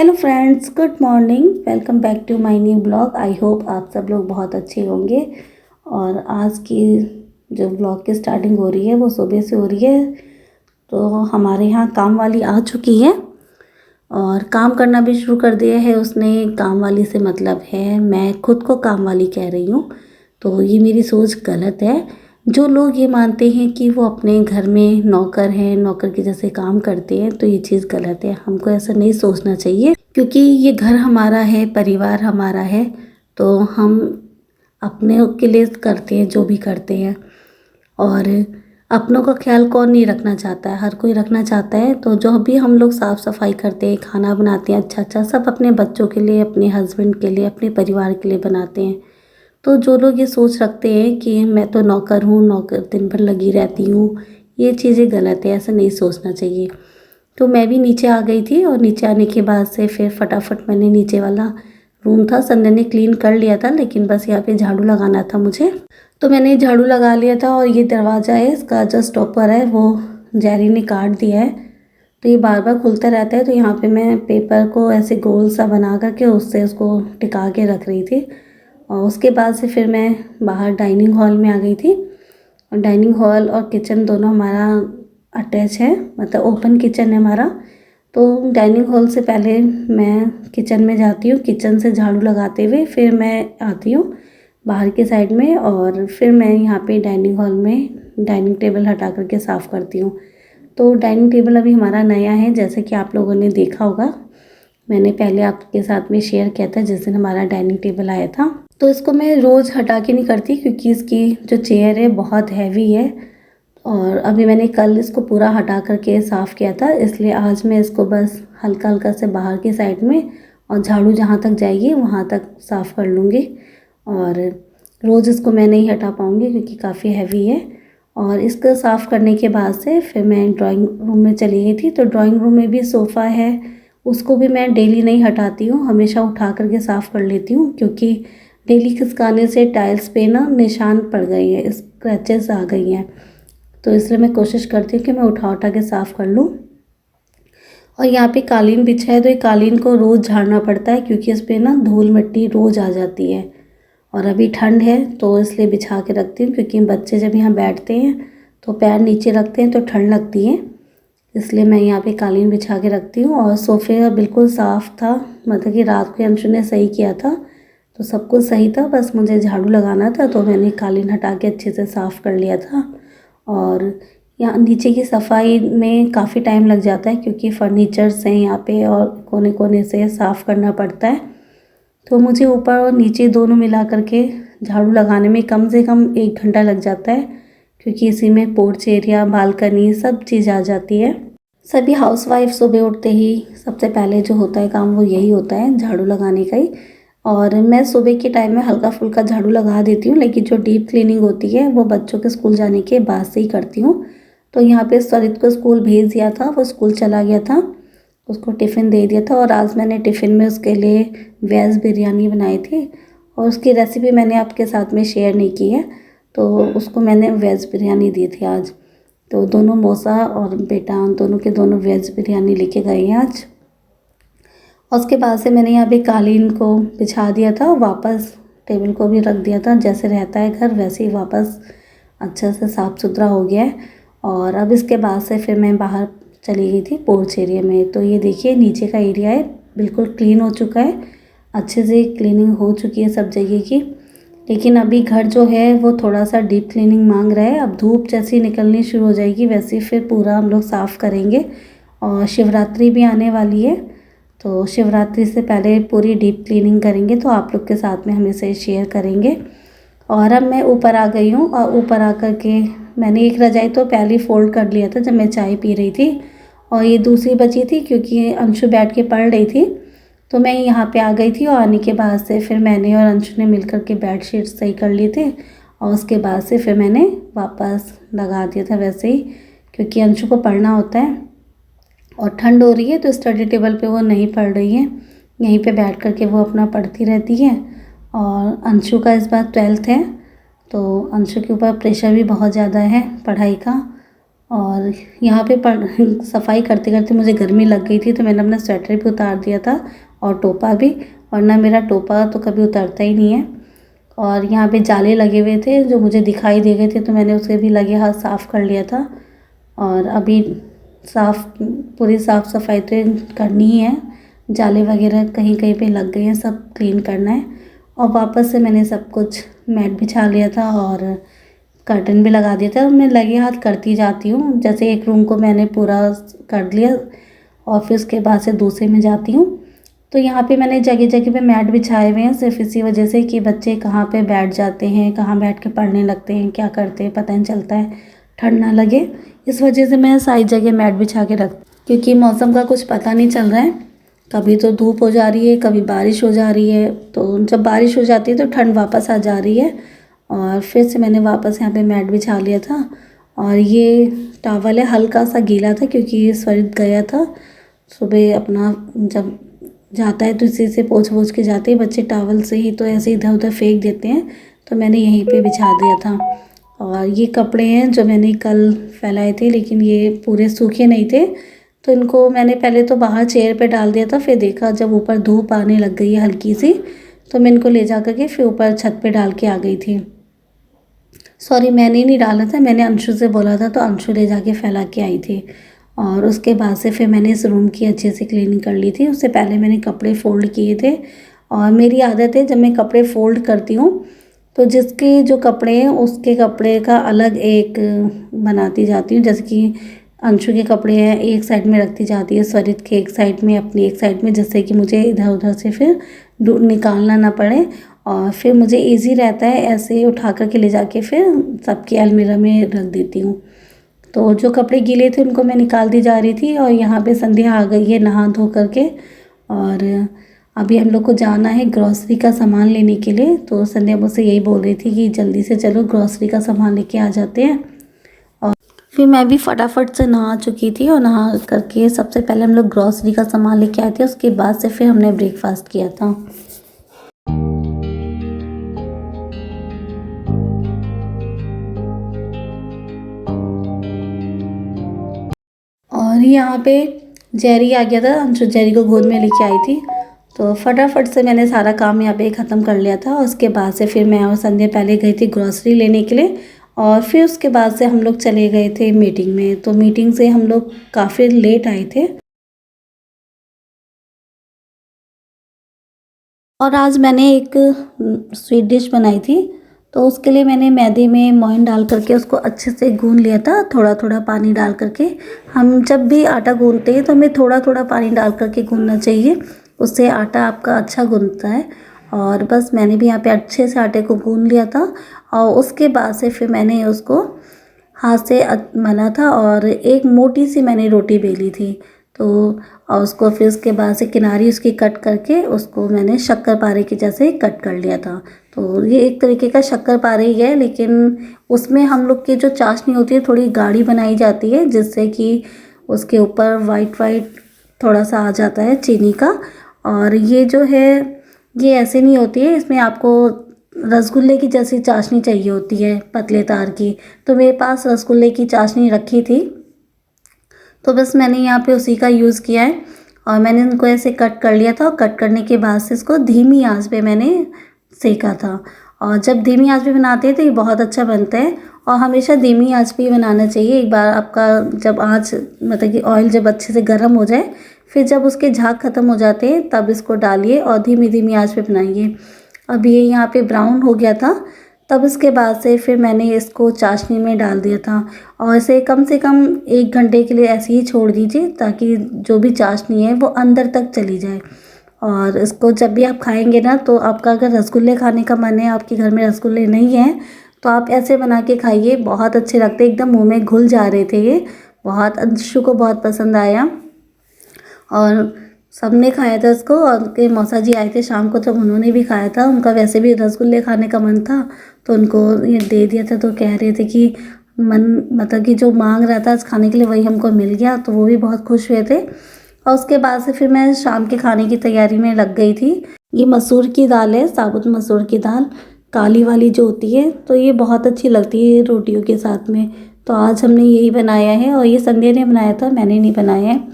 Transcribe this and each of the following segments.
Hello friends, good morning. Welcome back to my new blog. I hope आप सब लोग बहुत अच्छे होंगे। और आज की जो ब्लॉग की स्टार्टिंग हो रही है वो सुबह से हो रही है। तो हमारे यहाँ काम वाली आ चुकी है और काम करना भी शुरू कर दिया है उसने। काम वाली से मतलब है मैं खुद को काम वाली कह रही हूँ। तो ये मेरी सोच गलत है। जो लोग ये मानते हैं कि वो अपने घर में नौकर हैं, नौकर के जैसे काम करते हैं, तो ये चीज़ गलत है। हमको ऐसा नहीं सोचना चाहिए क्योंकि ये घर हमारा है, परिवार हमारा है। तो हम अपने के लिए करते हैं जो भी करते हैं। और अपनों का ख्याल कौन नहीं रखना चाहता है, हर कोई रखना चाहता है। तो जो भी हम लोग साफ़ सफाई करते हैं, खाना बनाते हैं अच्छा अच्छा, सब अपने बच्चों के लिए, अपने हस्बैंड के लिए, अपने परिवार के लिए बनाते हैं। तो जो लोग ये सोच रखते हैं कि मैं तो नौकर हूँ, नौकर दिन भर लगी रहती हूँ, ये चीज़ें गलत है। ऐसा नहीं सोचना चाहिए। तो मैं भी नीचे आ गई थी और नीचे आने के बाद से फिर फटाफट मैंने नीचे वाला रूम था संडे ने क्लीन कर लिया था, लेकिन बस यहाँ पे झाड़ू लगाना था मुझे। तो मैंने झाड़ू लगा लिया था और ये दरवाज़ा है, इसका जो स्टॉपर है वो जेरी ने काट दिया है। तो ये बार बार खुलता रहता है। तो यहाँ पे मैं पेपर को ऐसे गोल सा बना करके उससे उसको टिका के रख रही थी। और उसके बाद से फिर मैं बाहर डाइनिंग हॉल में आ गई थी। और डाइनिंग हॉल और किचन दोनों हमारा अटैच है, मतलब ओपन किचन है हमारा। तो डाइनिंग हॉल से पहले मैं किचन में जाती हूँ, किचन से झाड़ू लगाते हुए फिर मैं आती हूँ बाहर की साइड में। और फिर मैं यहाँ पे डाइनिंग हॉल में डाइनिंग टेबल हटा करके साफ़ करती हूँ। तो डाइनिंग टेबल अभी हमारा नया है, जैसे कि आप लोगों ने देखा होगा। मैंने पहले आपके साथ में शेयर किया था जिस दिन हमारा डाइनिंग टेबल आया था। तो इसको मैं रोज़ हटा के नहीं करती क्योंकि इसकी जो चेयर है बहुत हैवी है। और अभी मैंने कल इसको पूरा हटा करके साफ़ किया था, इसलिए आज मैं इसको बस हल्का हल्का से बाहर की साइड में और झाड़ू जहाँ तक जाएगी वहाँ तक साफ़ कर लूँगी। और रोज़ इसको मैं नहीं हटा पाऊँगी क्योंकि काफ़ी हैवी है। और इसको साफ़ करने के बाद से फिर मैं ड्राइंग रूम में चली गई थी। तो ड्राइंग रूम में भी सोफ़ा है, उसको भी मैं डेली नहीं हटाती हूँ, हमेशा उठा करके साफ़ कर लेती हूँ क्योंकि डेली खिसकाने से टाइल्स पे ना निशान पड़ गई है, स्क्रैचेस आ गई हैं। तो इसलिए मैं कोशिश करती हूँ कि मैं उठा उठा के साफ़ कर लूँ। और यहाँ पे कालीन बिछा है तो ये कालीन को रोज़ झाड़ना पड़ता है क्योंकि इस पर ना धूल मिट्टी रोज़ आ जाती है। और अभी ठंड है तो इसलिए बिछा के रखती हूँ क्योंकि बच्चे जब यहाँ बैठते हैं तो पैर नीचे रखते हैं तो ठंड लगती है, इसलिए मैं यहाँ पे कालीन बिछा के रखती हूँ। और सोफ़े बिल्कुल साफ़ था, मतलब कि रात को अंशु ने सही किया था तो सब कुछ सही था, बस मुझे झाड़ू लगाना था तो मैंने कालीन हटा के अच्छे से साफ़ कर लिया था। और यहाँ नीचे की सफाई में काफ़ी टाइम लग जाता है क्योंकि फर्नीचर्स हैं यहाँ पे और कोने कोने से साफ़ करना पड़ता है। तो मुझे ऊपर और नीचे दोनों मिला करके झाड़ू लगाने में कम से कम 1 घंटा लग जाता है क्योंकि इसी में पोर्च एरिया, बालकनी सब चीज़ आ जाती है। सभी हाउसवाइफ सुबह उठते ही सबसे पहले जो होता है काम वो यही होता है, झाड़ू लगाने का ही। और मैं सुबह के टाइम में हल्का फुल्का झाड़ू लगा देती हूँ, लेकिन जो डीप क्लीनिंग होती है वो बच्चों के स्कूल जाने के बाद से ही करती हूँ। तो यहाँ पे सरित को स्कूल भेज दिया था, वो स्कूल चला गया था, उसको टिफ़िन दे दिया था। और आज मैंने टिफ़िन में उसके लिए वेज बिरयानी बनाई थी और उसकी रेसिपी मैंने आपके साथ में शेयर नहीं की है। तो उसको मैंने वेज बिरयानी दी थी आज। तो दोनों मौसा और बेटा दोनों के दोनों वेज बिरयानी लेके गए हैं आज। और उसके बाद से मैंने यहाँ पे कालीन को बिछा दिया था, वापस टेबल को भी रख दिया था, जैसे रहता है घर वैसे ही वापस अच्छे से साफ़ सुथरा हो गया है। और अब इसके बाद से फिर मैं बाहर चली गई थी पोर्च एरिया में। तो ये देखिए नीचे का एरिया है बिल्कुल क्लीन हो चुका है, अच्छे से क्लीनिंग हो चुकी है सब जगह की। लेकिन अभी घर जो है वो थोड़ा सा डीप क्लीनिंग मांग रहा है। अब धूप जैसी निकलनी शुरू हो जाएगी वैसे फिर पूरा हम लोग साफ़ करेंगे। और शिवरात्रि भी आने वाली है तो शिवरात्रि से पहले पूरी डीप क्लीनिंग करेंगे, तो आप लोग के साथ में हम इसे शेयर करेंगे। और अब मैं ऊपर आ गई हूँ और ऊपर आकर के मैंने एक रजाई तो पहले फोल्ड कर लिया था जब मैं चाय पी रही थी, और ये दूसरी बची थी क्योंकि अंशु बैठ के पढ़ रही थी। तो मैं यहाँ पे आ गई थी और आने के बाद से फिर मैंने और अंशु ने मिलकर के बेडशीट सही कर लिए थे। और उसके बाद से फिर मैंने वापस लगा दिया था वैसे ही, क्योंकि अंशु को पढ़ना होता है और ठंड हो रही है तो स्टडी टेबल पे वो नहीं पढ़ रही है, यहीं पे बैठ कर के वो अपना पढ़ती रहती है। और अंशु का इस बार 12th है तो अंशु के ऊपर प्रेशर भी बहुत ज़्यादा है पढ़ाई का। और यहाँ पे सफाई करते करते मुझे गर्मी लग गई थी, तो मैंने अपना स्वेटर भी उतार दिया था और टोपा भी, वरना मेरा टोपा तो कभी उतरता ही नहीं है। और यहाँ पे जाले लगे हुए थे जो मुझे दिखाई दे गए थे, तो मैंने उसे भी लगे हाथ साफ़ कर लिया था। और अभी पूरी साफ़ सफाई तो करनी ही है, जाले वगैरह कहीं कहीं पे लग गए हैं, सब क्लीन करना है। और वापस से मैंने सब कुछ मैट बिछा लिया था और कर्टन भी लगा दिया था। मैं लगे हाथ करती जाती हूँ, जैसे एक रूम को मैंने पूरा कर लिया और फिर उसके बाद से दूसरे में जाती हूँ। तो यहाँ पे मैंने जगह जगह पे मैट बिछाए हुए हैं, सिर्फ इसी वजह से कि बच्चे कहाँ पे बैठ जाते हैं, कहाँ बैठ के पढ़ने लगते हैं, क्या करते हैं पता नहीं चलता है, ठंड ना लगे, इस वजह से मैं सारी जगह मैट बिछा के रख, क्योंकि मौसम का कुछ पता नहीं चल रहा है, कभी तो धूप हो जा रही है, कभी बारिश हो जा रही है। तो जब बारिश हो जाती है तो ठंड वापस आ जा रही है। और फिर से मैंने वापस यहाँ पे मैट बिछा लिया था। और ये टॉवल है, हल्का सा गीला था क्योंकि स्वरित गया था सुबह, अपना जब जाता है तो इसी से पोंछ पोंछ के जाते हैं बच्चे, टॉवल से ही तो ऐसे इधर उधर फेंक देते हैं, तो मैंने यहीं पे बिछा दिया था। और ये कपड़े हैं जो मैंने कल फैलाए थे, लेकिन ये पूरे सूखे नहीं थे, तो इनको मैंने पहले तो बाहर चेयर पे डाल दिया था, फिर देखा जब ऊपर धूप आने लग गई है हल्की सी, तो मैं इनको ले जा कर के फिर ऊपर छत पे डाल के आ गई थी। सॉरी, मैंने नहीं डाला था, मैंने अंशु से बोला था, तो अंशु ले जाके फैला के आई थी। और उसके बाद से फिर मैंने इस रूम की अच्छे से क्लीनिंग कर ली थी। उससे पहले मैंने कपड़े फ़ोल्ड किए थे। और मेरी आदत है जब मैं कपड़े फ़ोल्ड करती हूँ तो जिसके जो कपड़े हैं उसके कपड़े का अलग एक बनाती जाती हूँ। जैसे कि अंशु के कपड़े हैं एक साइड में रखती जाती है, स्वरित के एक साइड में, अपनी एक साइड में, जिससे कि मुझे इधर उधर से फिर निकालना ना पड़े। और फिर मुझे इजी रहता है, ऐसे उठा कर के ले जाके फिर सबके अलमीरा में रख देती हूँ। तो जो कपड़े गीले थे उनको मैं निकाल दी जा रही थी। और यहाँ पे संध्या आ गई है नहा धो करके। और अभी हम लोग को जाना है ग्रॉसरी का सामान लेने के लिए, तो संध्या मुझसे यही बोल रही थी कि जल्दी से चलो ग्रॉसरी का सामान लेके आ जाते हैं। और फिर मैं भी फटाफट से नहा चुकी थी, और नहा करके सबसे पहले हम लोग ग्रॉसरी का सामान लेके आए थे, उसके बाद से फिर हमने ब्रेकफास्ट किया था। और यहाँ पे जेरी आ गया था, अंशु जेरी को गोद में लेके आई थी, तो फटाफट से मैंने सारा काम यहाँ पे ख़त्म कर लिया था। उसके बाद से फिर मैं और संध्या पहले गई थी ग्रॉसरी लेने के लिए, और फिर उसके बाद से हम लोग चले गए थे मीटिंग में। तो मीटिंग से हम लोग काफ़ी लेट आए थे। और आज मैंने एक स्वीट डिश बनाई थी, तो उसके लिए मैंने मैदे में मोइन डाल करके उसको अच्छे से गूंद लिया था, थोड़ा थोड़ा पानी डाल करके। हम जब भी आटा गूंदते हैं तो हमें थोड़ा थोड़ा पानी डाल करके गूंदना चाहिए, उससे आटा आपका अच्छा गूंदता है। और बस मैंने भी यहाँ पे अच्छे से आटे को गूंद लिया था। और उसके बाद से फिर मैंने उसको हाथ से मला था, और एक मोटी सी मैंने रोटी बेली थी। तो और उसको फिर उसके बाद से किनारी उसकी कट करके उसको मैंने शक्करपारे की जैसे कट कर लिया था। तो ये एक तरीके का शक्करपारे ही है, लेकिन उसमें हम लोग की जो चाशनी होती है थोड़ी गाढ़ी बनाई जाती है, जिससे कि उसके ऊपर वाइट वाइट थोड़ा सा आ जाता है चीनी का। और ये जो है ये ऐसे नहीं होती है, इसमें आपको रसगुल्ले की जैसी चाशनी चाहिए होती है, पतले तार की। तो मेरे पास रसगुल्ले की चाशनी रखी थी, तो बस मैंने यहाँ पे उसी का यूज़ किया है। और मैंने उनको ऐसे कट कर लिया था, और कट करने के बाद से इसको धीमी आंच पे मैंने सेका था। और जब धीमी आंच पे बनाते हैं तो ये बहुत अच्छा बनता है, और हमेशा धीमी आंच पे ही बनाना चाहिए। एक बार आपका जब आंच मतलब कि ऑयल जब अच्छे से गर्म हो जाए, फिर जब उसके झाग ख़त्म हो जाते हैं तब इसको डालिए और धीमी धीमी आंच पे बनाइए। अब ये यहाँ पे ब्राउन हो गया था, तब इसके बाद से फिर मैंने इसको चाशनी में डाल दिया था। और इसे कम से कम 1 घंटे के लिए ऐसे ही छोड़ दीजिए, ताकि जो भी चाशनी है वो अंदर तक चली जाए। और इसको जब भी आप खाएंगे ना, तो आपका अगर रसगुल्ले खाने का मन है, आपके घर में रसगुल्ले नहीं हैं, तो आप ऐसे बना के खाइए, बहुत अच्छे लगते, एकदम मुँह में घुल जा रहे थे ये। बहुत अंशु को बहुत पसंद आया, और सबने खाया था इसको। और उनके मौसा जी आए थे शाम को, तब उन्होंने भी खाया था, उनका वैसे भी रसगुल्ले खाने का मन था, तो उनको ये दे दिया था। तो कह रहे थे कि मन मतलब कि जो मांग रहा था खाने के लिए वही हमको मिल गया, तो वो भी बहुत खुश हुए थे। और उसके बाद से फिर मैं शाम के खाने की तैयारी में लग गई थी। ये मसूर की दाल है, साबुत मसूर की दाल, काली वाली जो होती है, तो ये बहुत अच्छी लगती है रोटियों के साथ में। तो आज हमने यही बनाया है और ये संध्या ने बनाया था, मैंने नहीं बनाया है।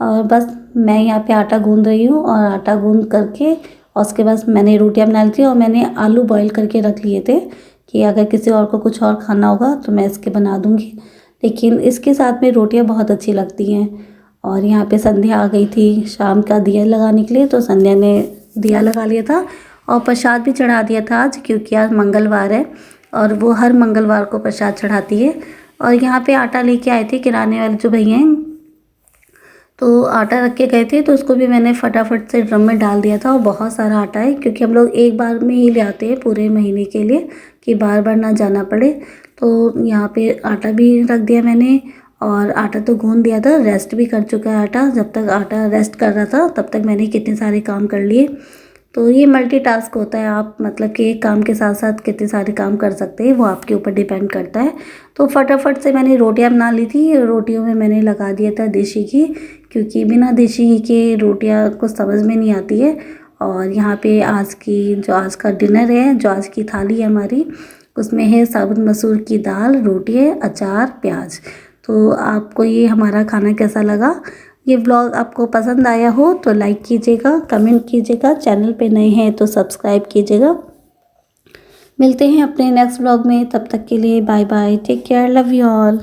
और बस मैं यहाँ पे आटा गूँध रही हूँ और आटा गूँध करके और उसके बाद मैंने रोटियाँ बना ली थी और मैंने आलू बॉईल करके रख लिए थे कि अगर किसी और को कुछ और खाना होगा तो मैं इसके बना दूँगी। लेकिन इसके साथ में रोटियाँ बहुत अच्छी लगती हैं। और यहाँ पे संध्या आ गई थी शाम का दिया लगाने के लिए, तो संध्या ने दिया लगा लिया था और प्रसाद भी चढ़ा दिया था आज, क्योंकि आज मंगलवार है और वो हर मंगलवार को प्रसाद चढ़ाती है। और यहाँ पे आटा लेके आए थे किराने वाले जो भैया हैं, तो आटा रख के गए थे, तो उसको भी मैंने फटाफट से ड्रम में डाल दिया था। और बहुत सारा आटा है क्योंकि हम लोग एक बार में ही ले आते हैं पूरे महीने के लिए कि बार बार ना जाना पड़े। तो यहाँ पे आटा भी रख दिया मैंने और आटा तो गूँध दिया था, रेस्ट भी कर चुका है आटा। जब तक आटा रेस्ट कर रहा था तब तक मैंने कितने सारे काम कर लिए। तो ये मल्टीटास्क होता है, आप मतलब कि एक काम के साथ साथ कितने सारे काम कर सकते हैं, वो आपके ऊपर डिपेंड करता है। तो फटाफट से मैंने रोटियां बना ली थी। रोटियों में मैंने लगा दिया था देसी घी, क्योंकि बिना देसी घी के रोटियां कुछ समझ में नहीं आती है। और यहाँ पे आज का डिनर है, जो आज की थाली है हमारी, उसमें है साबुत मसूर की दाल, रोटी है, अचार, प्याज। तो आपको ये हमारा खाना कैसा लगा? ये व्लॉग आपको पसंद आया हो तो लाइक कीजिएगा, कमेंट कीजिएगा, चैनल पे नए हैं तो सब्सक्राइब कीजिएगा। मिलते हैं अपने नेक्स्ट व्लॉग में, तब तक के लिए bye bye, take care, love you all.